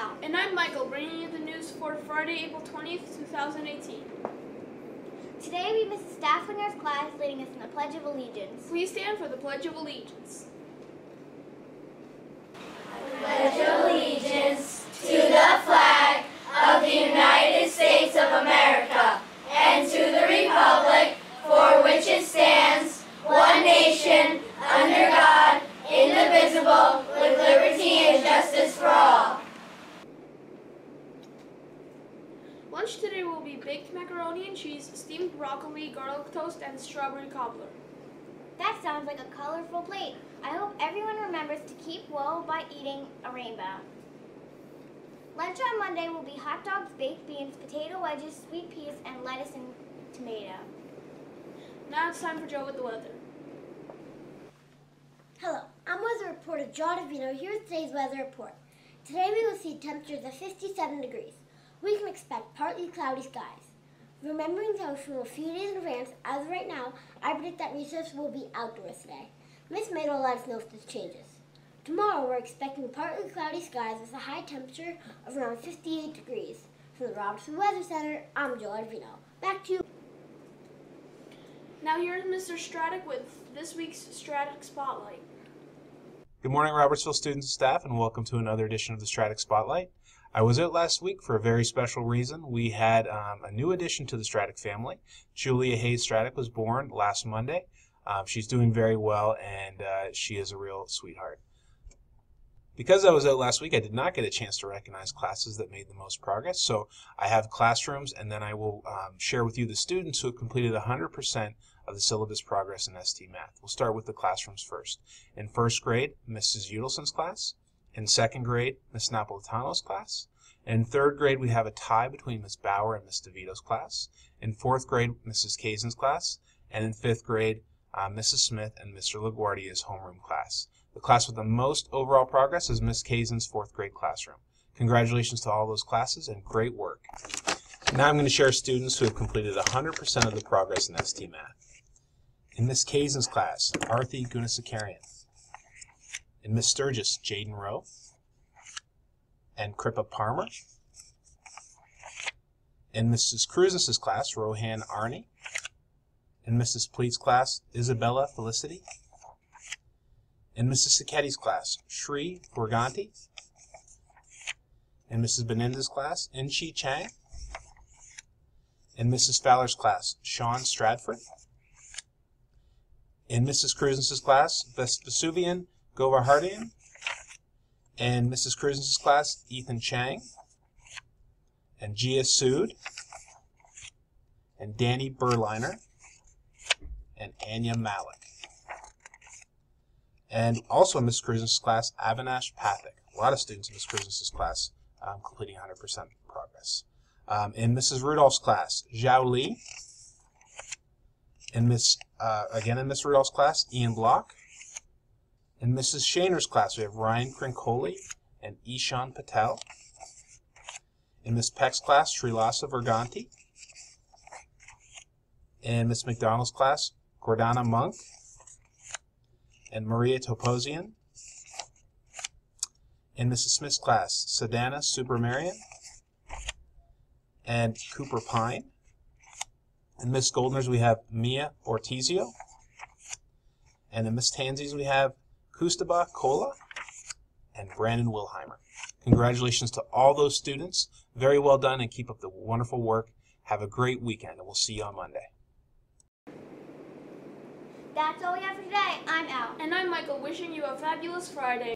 Al. And I'm Michael, bringing you the news for Friday, April 20th, 2018. Today we miss Stafflinger's class leading us in the Pledge of Allegiance. Please stand for the Pledge of Allegiance. Pledge allegiance to the flag of the United States of America and to the republic for which it stands, one nation, under God, indivisible, with liberty and justice for all. Lunch today will be baked macaroni and cheese, steamed broccoli, garlic toast, and strawberry cobbler. That sounds like a colorful plate. I hope everyone remembers to keep well by eating a rainbow. Lunch on Monday will be hot dogs, baked beans, potato wedges, sweet peas, and lettuce and tomato. Now it's time for Joe with the weather. Hello, I'm weather reporter John Davino here with today's weather report. Today we will see temperatures of 57 degrees. We can expect partly cloudy skies. Remembering to host from a few days in advance, as of right now, I predict that research will be outdoors today. Miss May will let us know if this changes. Tomorrow we're expecting partly cloudy skies with a high temperature of around 58 degrees. From the Robertson Weather Center, I'm Joe Davino. Back to you. Now here's Mr. Straddick with this week's Straddick Spotlight. Good morning, Robertsville students and staff, and welcome to another edition of the Straddick Spotlight. I was out last week for a very special reason. We had a new addition to the Straddick family. Julia Hayes Straddick was born last Monday. She's doing very well, and she is a real sweetheart. Because I was out last week, I did not get a chance to recognize classes that made the most progress, so I have classrooms, and then I will share with you the students who have completed 100% of the syllabus progress in ST Math. We'll start with the classrooms first. In first grade, Mrs. Udelson's class. In second grade, Miss Napolitano's class. In third grade, we have a tie between Miss Bauer and Miss DeVito's class. In fourth grade, Mrs. Kazan's class. And in fifth grade, Mrs. Smith and Mr. LaGuardia's homeroom class. The class with the most overall progress is Miss Kazan's fourth grade classroom. Congratulations to all those classes and great work. Now I'm going to share students who have completed 100% of the progress in ST Math. In Miss Kazan's class, Arthi Gunasakarian. In Miss Sturgis, Jaden Rowe. And Kripa Parmer. In Mrs. Cruz's class, Rohan Arni. In Mrs. Pleat's class, Isabella Felicity. In Mrs. Saketti's class, Shri Gorganti. In Mrs. Beninda's class, Inchi Chang. In Mrs. Fowler's class, Sean Stradford. In Mrs. Cruz's class, Vesuvian Govarhardian. In Mrs. Cruz's class, Ethan Chang. And Gia Sood. And Danny Berliner. And Anya Malik. And also in Miss Cruz's class, Avinash Pathak. A lot of students in Miss Cruz's class completing 100% progress. In Mrs. Rudolph's class, Zhao Li. In Miss Rudolph's class, Ian Block. In Mrs. Shaner's class, we have Ryan Crincoli and Ishan Patel. In Miss Peck's class, Srilasa Verganti. In Miss McDonald's class, Gordana Monk and Maria Toposian. In Mrs. Smith's class, Sadana Subramarian and Cooper Pine. In Miss Goldner's, we have Mia Ortizio. And in Miss Tansy's, we have Kustaba Kola and Brandon Wilheimer. Congratulations to all those students. Very well done, and keep up the wonderful work. Have a great weekend, and we'll see you on Monday. That's all we have for today. I'm Al. And I'm Michael, wishing you a fabulous Friday.